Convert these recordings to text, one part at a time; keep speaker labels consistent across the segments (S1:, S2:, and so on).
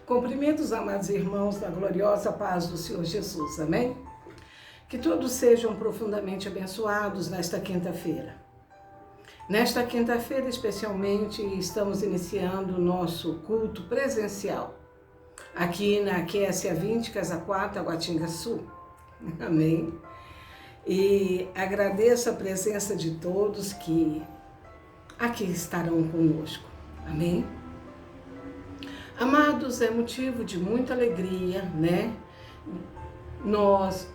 S1: Cumprimento os amados irmãos na gloriosa paz do Senhor Jesus, amém? Que todos sejam profundamente abençoados nesta quinta-feira. Nesta quinta-feira, especialmente, estamos iniciando o nosso culto presencial, aqui na QSA 20, Casa 4, Aguatinga Sul, amém? E agradeço a presença de todos que aqui estarão conosco, amém? Amados, é motivo de muita alegria, né? Nós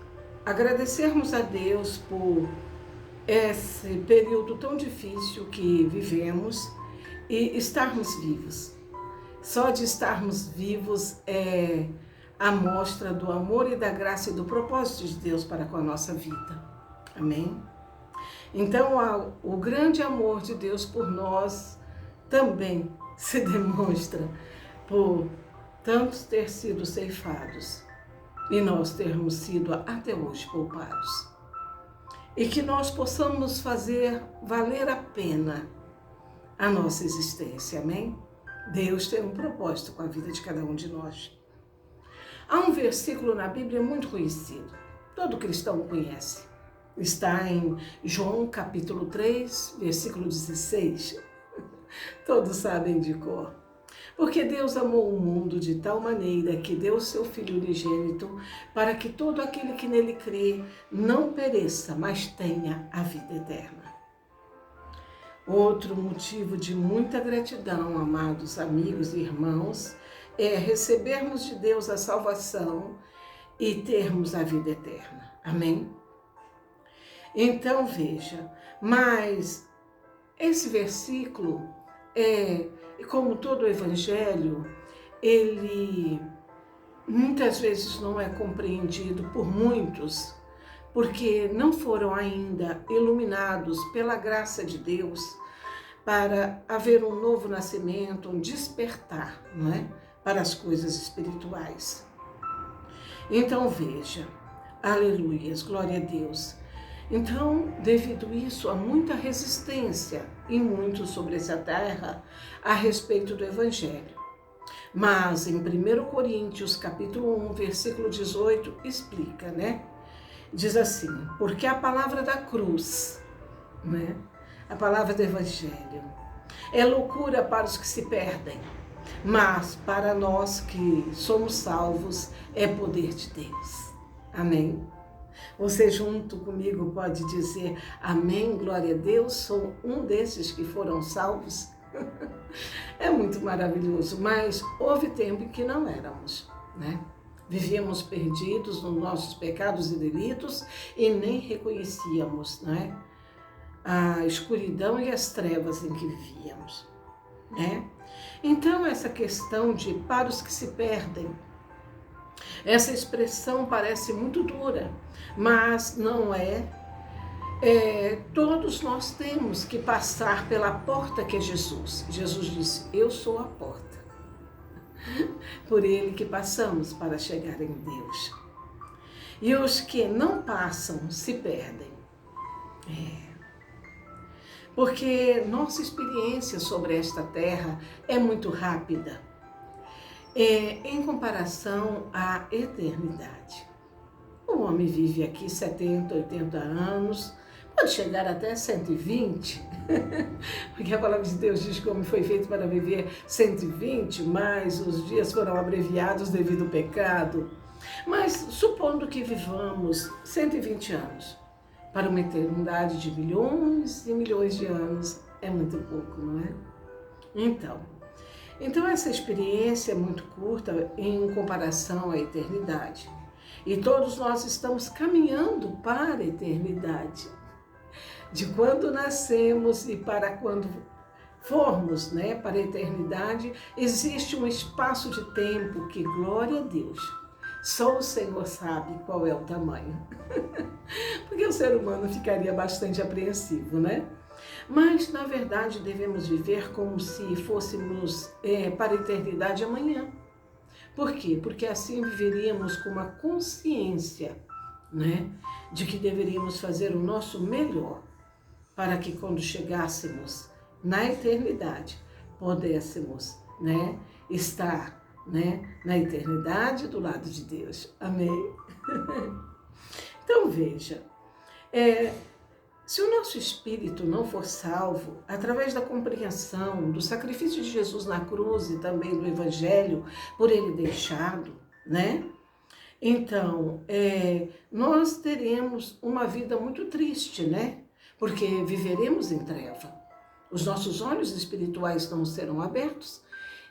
S1: agradecermos a Deus por esse período tão difícil que vivemos e estarmos vivos. Só de estarmos vivos é a mostra do amor e da graça e do propósito de Deus para com a nossa vida. Amém? Então, o grande amor de Deus por nós também se demonstra por tantos ter sido ceifados e nós termos sido até hoje poupados. E que nós possamos fazer valer a pena a nossa existência, amém? Deus tem um propósito com a vida de cada um de nós. Há um versículo na Bíblia muito conhecido, todo cristão conhece. Está em João capítulo 3, versículo 16. Todos sabem de cor. Porque Deus amou o mundo de tal maneira que deu o seu Filho unigênito para que todo aquele que nele crê não pereça, mas tenha a vida eterna. Outro motivo de muita gratidão, amados amigos e irmãos, é recebermos de Deus a salvação e termos a vida eterna. Amém? Então veja, mas esse versículo como todo o evangelho, ele muitas vezes não é compreendido por muitos, porque não foram ainda iluminados pela graça de Deus para haver um novo nascimento, um despertar, não é? Para as coisas espirituais. Então veja, aleluias, glória a Deus. Então, devido a isso, há muita resistência em muitos sobre essa terra a respeito do Evangelho. Mas em 1 Coríntios, capítulo 1, versículo 18, explica, né? Diz assim, porque a palavra da cruz, né? A palavra do Evangelho, é loucura para os que se perdem, mas para nós que somos salvos, é poder de Deus. Amém? Você junto comigo pode dizer amém, glória a Deus, sou um desses que foram salvos. É muito maravilhoso, mas houve tempo em que não éramos, né? Vivíamos perdidos nos nossos pecados e delitos e nem reconhecíamos, né? A escuridão e as trevas em que vivíamos, né? Então essa questão de para os que se perdem, essa expressão parece muito dura, mas não é. Todos nós temos que passar pela porta que é Jesus. Jesus disse, eu sou a porta. Por ele que passamos para chegar em Deus. E os que não passam se perdem. Porque nossa experiência sobre esta terra é muito rápida. Em comparação à eternidade. O homem vive aqui 70, 80 anos, pode chegar até 120, porque a palavra de Deus diz que o homem foi feito para viver 120, mas os dias foram abreviados devido ao pecado. Mas supondo que vivamos 120 anos, para uma eternidade de milhões e milhões de anos, é muito pouco, não é? Então essa experiência é muito curta em comparação à eternidade. E todos nós estamos caminhando para a eternidade. De quando nascemos e para quando formos, né, para a eternidade, existe um espaço de tempo que, glória a Deus, só o Senhor sabe qual é o tamanho. Porque o ser humano ficaria bastante apreensivo, né? Mas, na verdade, devemos viver como se fôssemos para a eternidade amanhã. Por quê? Porque assim viveríamos com uma consciência, né, de que deveríamos fazer o nosso melhor para que quando chegássemos na eternidade, pudéssemos, né, estar né? Na eternidade do lado de Deus. Amém? Então veja, se o nosso espírito não for salvo, através da compreensão do sacrifício de Jesus na cruz e também do evangelho por ele deixado, né? Então, nós teremos uma vida muito triste, né? Porque viveremos em treva. Os nossos olhos espirituais não serão abertos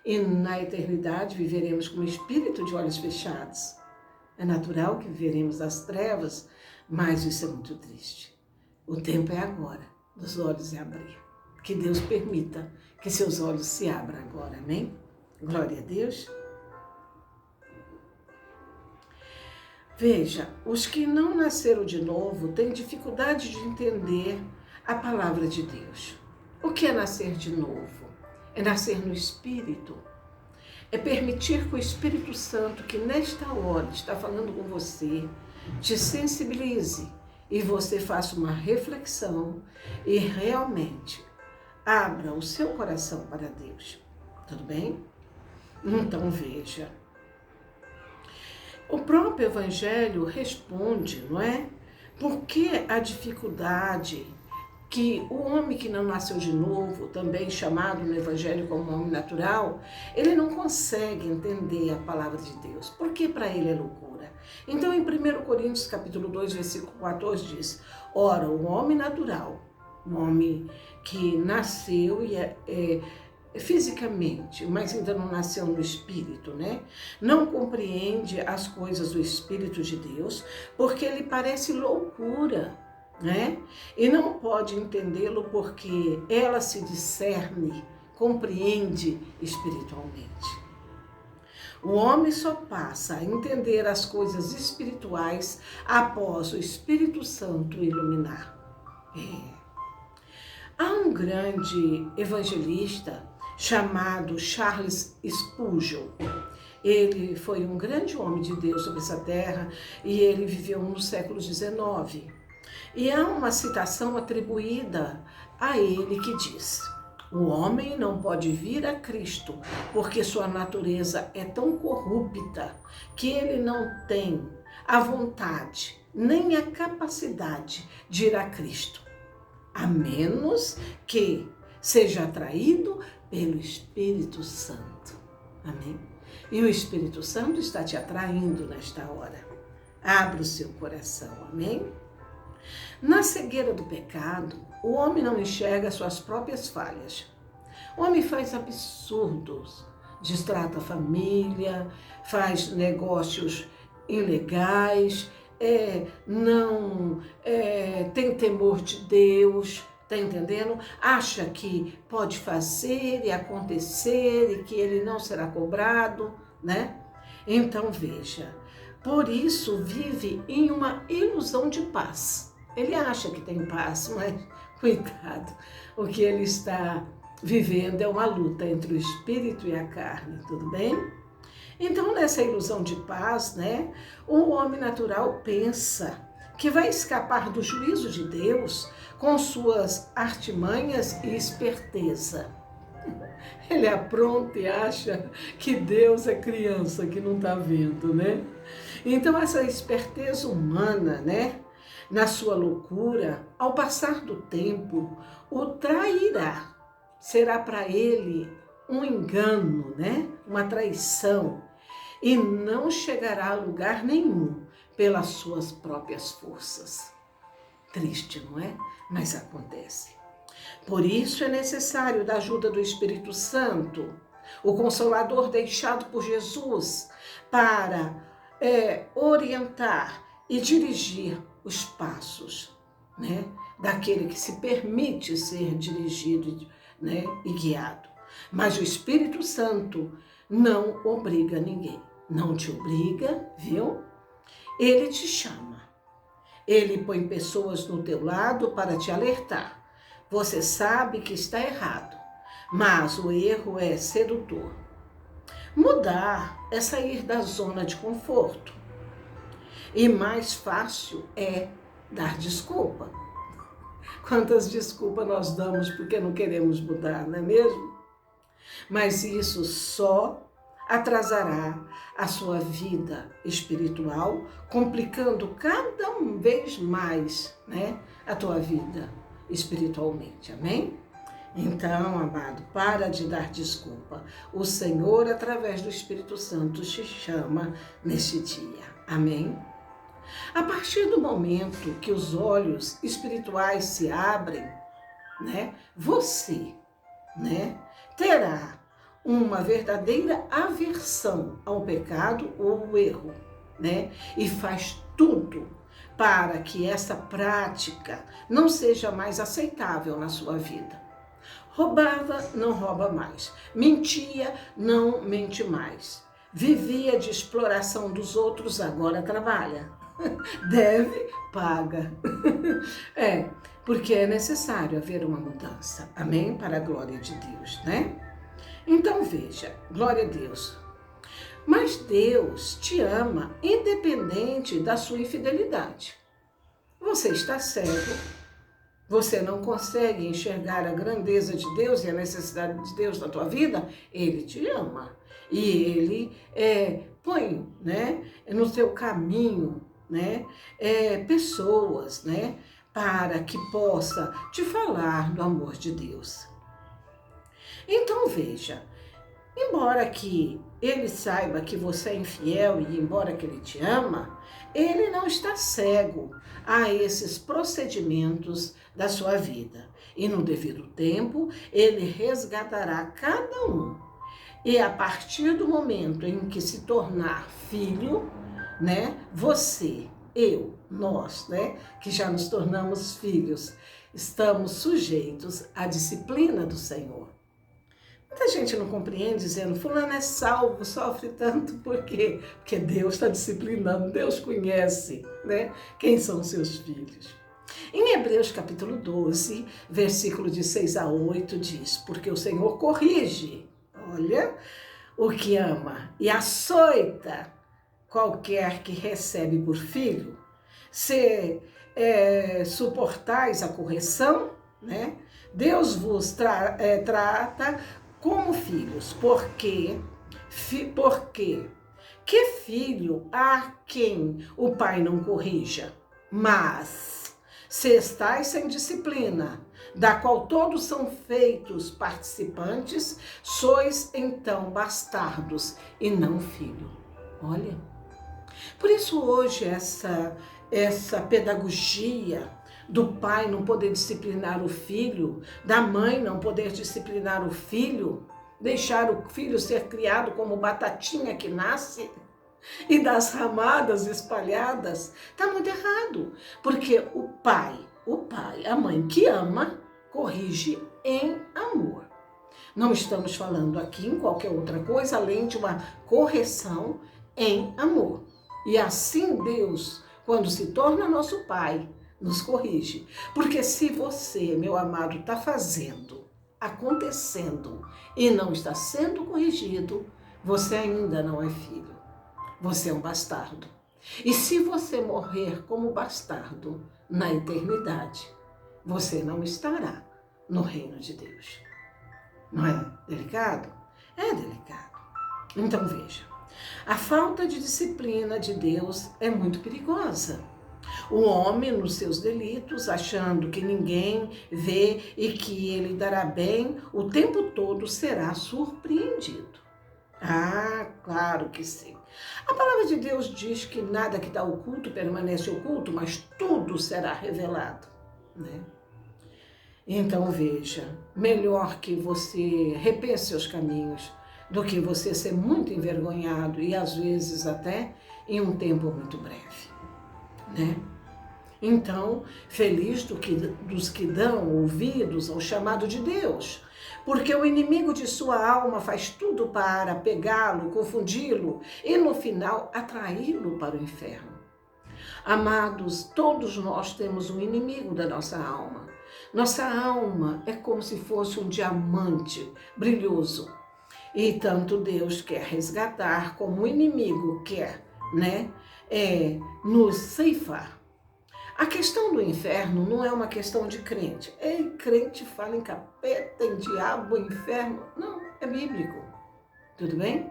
S1: e na eternidade viveremos com o espírito de olhos fechados. É natural que viveremos as trevas, mas isso é muito triste. O tempo é agora, dos olhos se abrir. Que Deus permita que seus olhos se abram agora, amém? Glória a Deus. Veja, os que não nasceram de novo têm dificuldade de entender a palavra de Deus. O que é nascer de novo? É nascer no Espírito. É permitir que o Espírito Santo, que nesta hora está falando com você, te sensibilize e você faça uma reflexão e realmente abra o seu coração para Deus. Tudo bem? Então veja. O próprio Evangelho responde, não é? Por que a dificuldade que o homem que não nasceu de novo, também chamado no Evangelho como homem natural, ele não consegue entender a palavra de Deus, porque para ele é loucura. Então, em 1 Coríntios capítulo 2, versículo 14, diz: ora, o homem natural, um homem que nasceu e fisicamente, mas ainda não nasceu no Espírito, né? Não compreende as coisas do Espírito de Deus, porque ele parece loucura, né? E não pode entendê-lo porque ela se discerne, compreende espiritualmente. O homem só passa a entender as coisas espirituais após o Espírito Santo iluminar. Há um grande evangelista chamado Charles Spurgeon. Ele foi um grande homem de Deus sobre essa terra e ele viveu no século XIX. E há uma citação atribuída a ele que diz: o homem não pode vir a Cristo porque sua natureza é tão corrupta que ele não tem a vontade nem a capacidade de ir a Cristo, a menos que seja atraído pelo Espírito Santo. Amém? E o Espírito Santo está te atraindo nesta hora. Abra o seu coração. Amém? Na cegueira do pecado, o homem não enxerga suas próprias falhas. O homem faz absurdos, distrata a família, faz negócios ilegais, não tem temor de Deus, tá entendendo? Acha que pode fazer e acontecer e que ele não será cobrado, né? Então veja, por isso vive em uma ilusão de paz. Ele acha que tem paz, mas coitado, o que ele está vivendo é uma luta entre o espírito e a carne, tudo bem? Então, nessa ilusão de paz, né, o homem natural pensa que vai escapar do juízo de Deus com suas artimanhas e esperteza. Ele apronta e acha que Deus é criança que não está vendo, né? Então, essa esperteza humana, né, na sua loucura, ao passar do tempo, o trairá. Será para ele um engano, né? Uma traição. E não chegará a lugar nenhum pelas suas próprias forças. Triste, não é? Mas acontece. Por isso é necessário da ajuda do Espírito Santo, o Consolador deixado por Jesus, para orientar e dirigir os passos, né, daquele que se permite ser dirigido, né, e guiado. Mas o Espírito Santo não obriga ninguém. Não te obriga, viu? Ele te chama. Ele põe pessoas no teu lado para te alertar. Você sabe que está errado, mas o erro é sedutor. Mudar é sair da zona de conforto. E mais fácil é dar desculpa. Quantas desculpas nós damos porque não queremos mudar, não é mesmo? Mas isso só atrasará a sua vida espiritual, complicando cada vez mais, né, a tua vida espiritualmente. Amém? Então, amado, para de dar desculpa. O Senhor, através do Espírito Santo, te chama neste dia. Amém? A partir do momento que os olhos espirituais se abrem, né, você, né, terá uma verdadeira aversão ao pecado ou ao erro, né, e faz tudo para que essa prática não seja mais aceitável na sua vida. Roubava, não rouba mais. Mentia, não mente mais. Vivia de exploração dos outros, agora trabalha. Deve, paga. Porque é necessário haver uma mudança. Amém? Para a glória de Deus, né? Então veja, glória a Deus. Mas Deus te ama independente da sua infidelidade. Você está cego. Você não consegue enxergar a grandeza de Deus e a necessidade de Deus na tua vida? Ele te ama. E Ele põe, né, no teu caminho, né, pessoas, né, para que possa te falar do amor de Deus. Então veja, embora que Ele saiba que você é infiel e embora que Ele te ama, Ele não está cego a esses procedimentos da sua vida. E no devido tempo, Ele resgatará cada um. E a partir do momento em que se tornar filho, né, você, eu, nós, né, que já nos tornamos filhos, estamos sujeitos à disciplina do Senhor. Muita gente não compreende, dizendo, fulano é salvo, sofre tanto, por quê? Porque Deus está disciplinando, Deus conhece, né, quem são seus filhos. Em Hebreus capítulo 12, versículo de 6 a 8, diz, porque o Senhor corrige, olha, o que ama e açoita qualquer que recebe por filho. Se suportais a correção, né, Deus vos trata como filhos, porque que filho há quem o pai não corrija? Mas se estais sem disciplina, da qual todos são feitos participantes, sois então bastardos e não filho. Olha, por isso hoje essa pedagogia do pai não poder disciplinar o filho, da mãe não poder disciplinar o filho, deixar o filho ser criado como batatinha que nasce e das ramadas espalhadas, está muito errado. Porque o pai, a mãe que ama, corrige em amor. Não estamos falando aqui em qualquer outra coisa, além de uma correção em amor. E assim Deus, quando se torna nosso pai, nos corrige. Porque se você, meu amado, está fazendo, acontecendo e não está sendo corrigido, você ainda não é filho. Você é um bastardo. E se você morrer como bastardo na eternidade, você não estará no reino de Deus. Não é delicado? É delicado. Então veja, a falta de disciplina de Deus é muito perigosa. O homem, nos seus delitos, achando que ninguém vê e que ele dará bem, o tempo todo será surpreendido. Ah, claro que sim. A palavra de Deus diz que nada que está oculto permanece oculto, mas tudo será revelado, né? Então veja, melhor que você repense seus caminhos do que você ser muito envergonhado e às vezes até em um tempo muito breve, né? Então, feliz dos que dão ouvidos ao chamado de Deus, porque o inimigo de sua alma faz tudo para pegá-lo, confundi-lo e no final atraí-lo para o inferno. Amados, todos nós temos um inimigo da nossa alma. Nossa alma é como se fosse um diamante brilhoso. E tanto Deus quer resgatar como o inimigo quer, né, nos ceifar. A questão do inferno não é uma questão de crente. Ei, crente fala em capeta, em diabo, em inferno. Não, é bíblico. Tudo bem?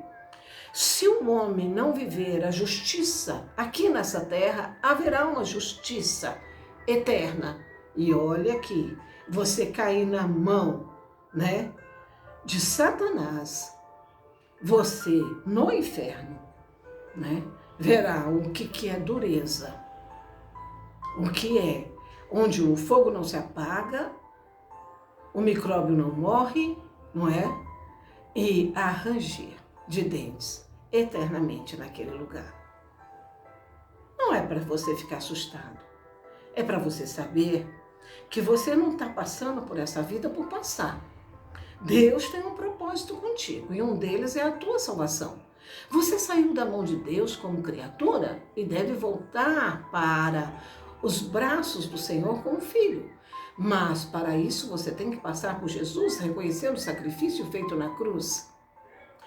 S1: Se o homem não viver a justiça aqui nessa terra, haverá uma justiça eterna. E olha aqui, você cair na mão, né, de Satanás, você no inferno, né, verá o que é dureza, o que é onde o fogo não se apaga, o micróbio não morre, não é? E a ranger de dentes eternamente naquele lugar. Não é para você ficar assustado, é para você saber que você não está passando por essa vida por passar. Deus tem um propósito contigo e um deles é a tua salvação. Você saiu da mão de Deus como criatura e deve voltar para os braços do Senhor como filho. Mas para isso você tem que passar por Jesus, reconhecendo o sacrifício feito na cruz,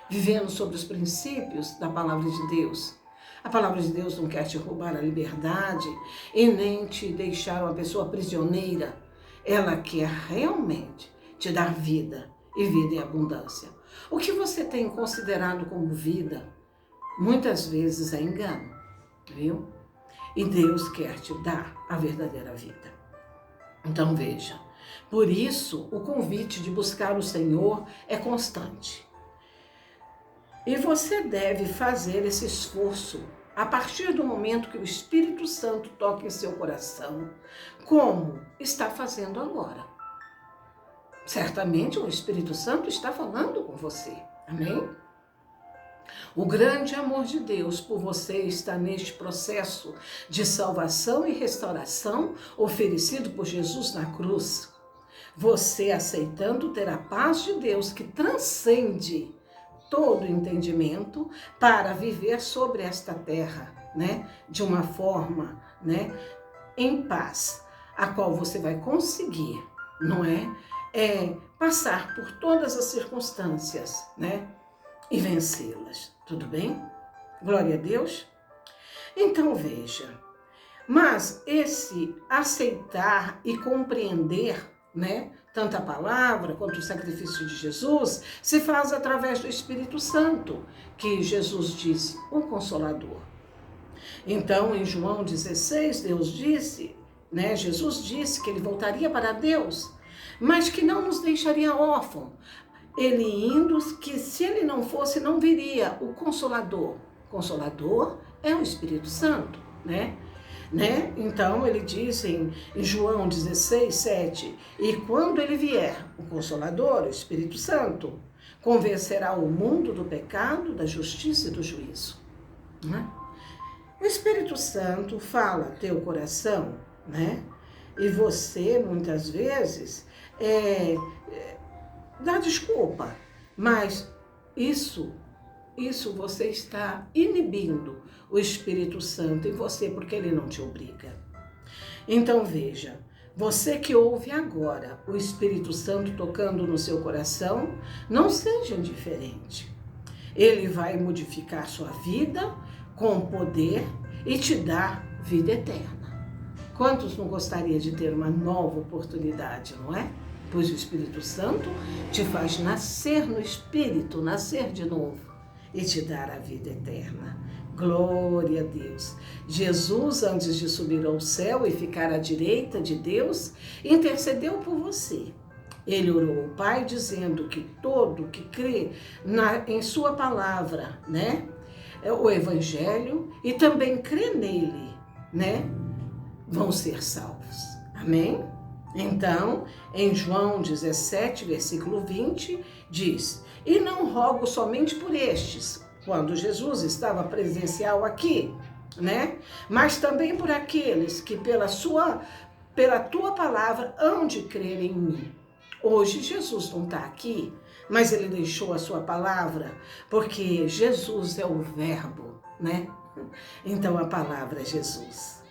S1: vivendo sobre os princípios da palavra de Deus. A palavra de Deus não quer te roubar a liberdade e nem te deixar uma pessoa prisioneira. Ela quer realmente te dar vida e vida em abundância. O que você tem considerado como vida, muitas vezes é engano, viu? E Deus quer te dar a verdadeira vida. Então veja, por isso o convite de buscar o Senhor é constante. E você deve fazer esse esforço a partir do momento que o Espírito Santo toca em seu coração, como está fazendo agora. Certamente o Espírito Santo está falando com você, amém? O grande amor de Deus por você está neste processo de salvação e restauração oferecido por Jesus na cruz. Você aceitando ter a paz de Deus que transcende todo entendimento para viver sobre esta terra, né, de uma forma, né, em paz, a qual você vai conseguir, não é, passar por todas as circunstâncias, né, e vencê-las. Tudo bem? Glória a Deus. Então veja, mas esse aceitar e compreender, né, tanto a palavra quanto o sacrifício de Jesus, se faz através do Espírito Santo, que Jesus disse, o Consolador. Então, em João 16, Deus disse, né, Jesus disse que ele voltaria para Deus, mas que não nos deixaria órfãos. Ele indo, que se ele não fosse, não viria o Consolador. Consolador é o Espírito Santo, né? Então, ele diz em João 16, 7, e quando ele vier, o Consolador, o Espírito Santo, convencerá o mundo do pecado, da justiça e do juízo. Né? O Espírito Santo fala teu coração, né? E você, muitas vezes, dá desculpa, mas isso você está inibindo o Espírito Santo em você, porque ele não te obriga. Então veja, você que ouve agora o Espírito Santo tocando no seu coração, não seja indiferente. Ele vai modificar sua vida com poder e te dar vida eterna. Quantos não gostariam de ter uma nova oportunidade, não é? Pois o Espírito Santo te faz nascer no Espírito, nascer de novo e te dar a vida eterna. Glória a Deus. Jesus, antes de subir ao céu e ficar à direita de Deus, intercedeu por você. Ele orou ao Pai dizendo que todo que crê em sua palavra, né, o Evangelho, e também crê nele, né, vão ser salvos. Amém? Então, em João 17, versículo 20, diz, e não rogo somente por estes, quando Jesus estava presencial aqui, né? Mas também por aqueles que pela tua palavra hão de crer em mim. Hoje Jesus não está aqui, mas ele deixou a sua palavra, porque Jesus é o verbo, né? Então a palavra é Jesus.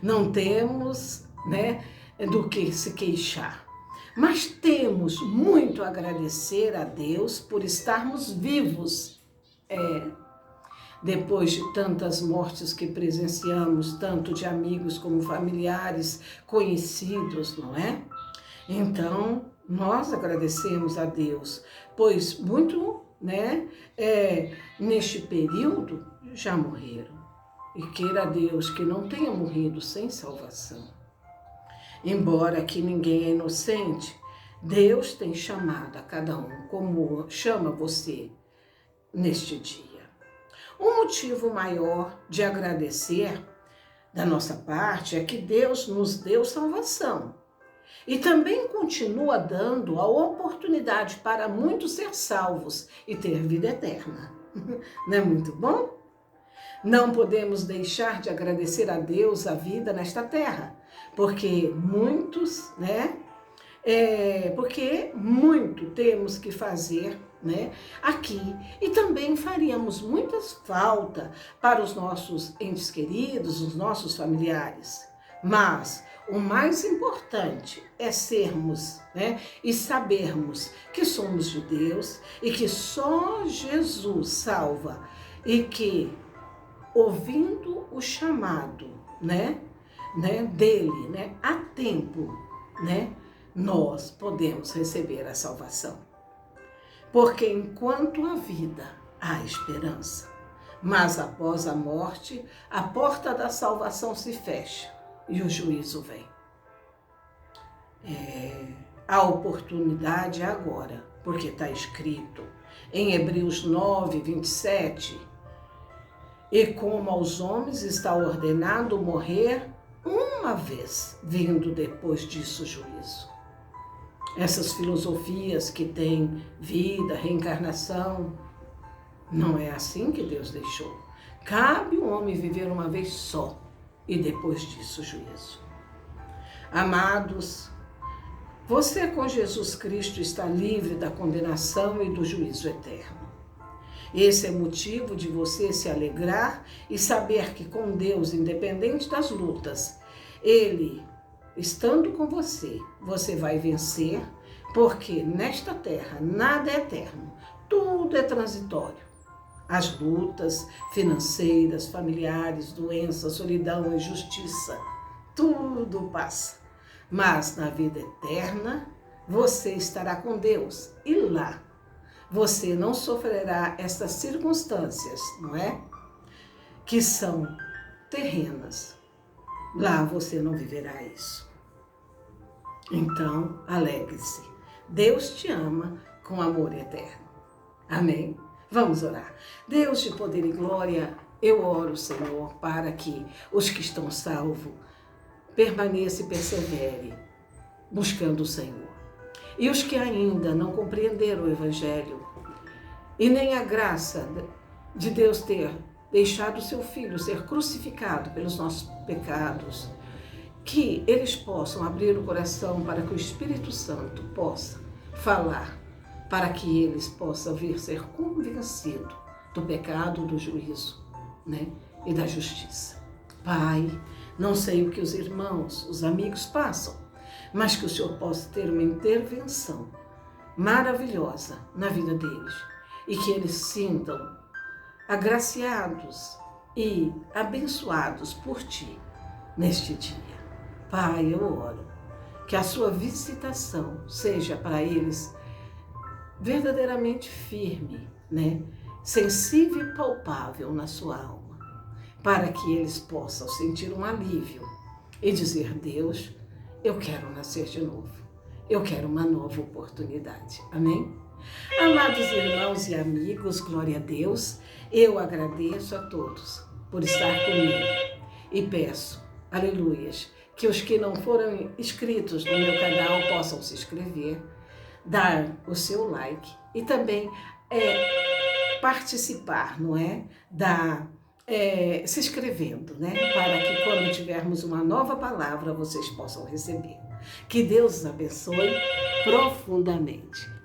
S1: Não temos, né, do que se queixar. Mas temos muito a agradecer a Deus por estarmos vivos. Depois de tantas mortes que presenciamos, tanto de amigos como familiares, conhecidos, não é? Então, nós agradecemos a Deus, pois muito né, neste período, já morreram. E queira Deus que não tenha morrido sem salvação. Embora aqui ninguém é inocente, Deus tem chamado a cada um, como chama você neste dia. Um motivo maior de agradecer da nossa parte é que Deus nos deu salvação. E também continua dando a oportunidade para muitos ser salvos e ter vida eterna. Não é muito bom? Não podemos deixar de agradecer a Deus a vida nesta terra, porque muitos, porque muito temos que fazer, aqui. E também faríamos muitas falta para os nossos entes queridos, os nossos familiares. Mas o mais importante é sermos, e sabermos que somos de Deus e que só Jesus salva e que, ouvindo o chamado, dele, a tempo, nós podemos receber a salvação. Porque enquanto há vida, há esperança. Mas após a morte, a porta da salvação se fecha e o juízo vem. A oportunidade é agora, porque está escrito em Hebreus 9, 27, e como aos homens está ordenado morrer uma vez, vindo depois disso o juízo. Essas filosofias que têm vida, reencarnação, não é assim que Deus deixou. Cabe o homem viver uma vez só e depois disso o juízo. Amados, você com Jesus Cristo está livre da condenação e do juízo eterno. Esse é motivo de você se alegrar e saber que com Deus, independente das lutas, Ele, estando com você, você vai vencer, porque nesta terra nada é eterno, tudo é transitório. As lutas financeiras, familiares, doenças, solidão, injustiça, tudo passa. Mas na vida eterna, você estará com Deus e lá você não sofrerá essas circunstâncias, não é? Que são terrenas. Lá você não viverá isso. Então, alegre-se. Deus te ama com amor eterno. Amém? Vamos orar. Deus de poder e glória, eu oro, Senhor, para que os que estão salvos permaneçam e perseverem buscando o Senhor. E os que ainda não compreenderam o Evangelho e nem a graça de Deus ter deixado o seu Filho ser crucificado pelos nossos pecados, que eles possam abrir o coração para que o Espírito Santo possa falar, para que eles possam vir ser convencidos do pecado, do juízo, e da justiça. Pai, não sei o que os irmãos, os amigos passam, mas que o Senhor possa ter uma intervenção maravilhosa na vida deles e que eles sintam agraciados e abençoados por Ti neste dia. Pai, eu oro que a Sua visitação seja para eles verdadeiramente firme, sensível e palpável na sua alma, para que eles possam sentir um alívio e dizer: Deus, eu quero nascer de novo. Eu quero uma nova oportunidade. Amém? Amados irmãos e amigos, glória a Deus. Eu agradeço a todos por estar comigo. E peço, aleluias, que os que não foram inscritos no meu canal possam se inscrever, dar o seu like e também participar, se inscrevendo, para que quando tivermos uma nova palavra, vocês possam receber. Que Deus os abençoe profundamente.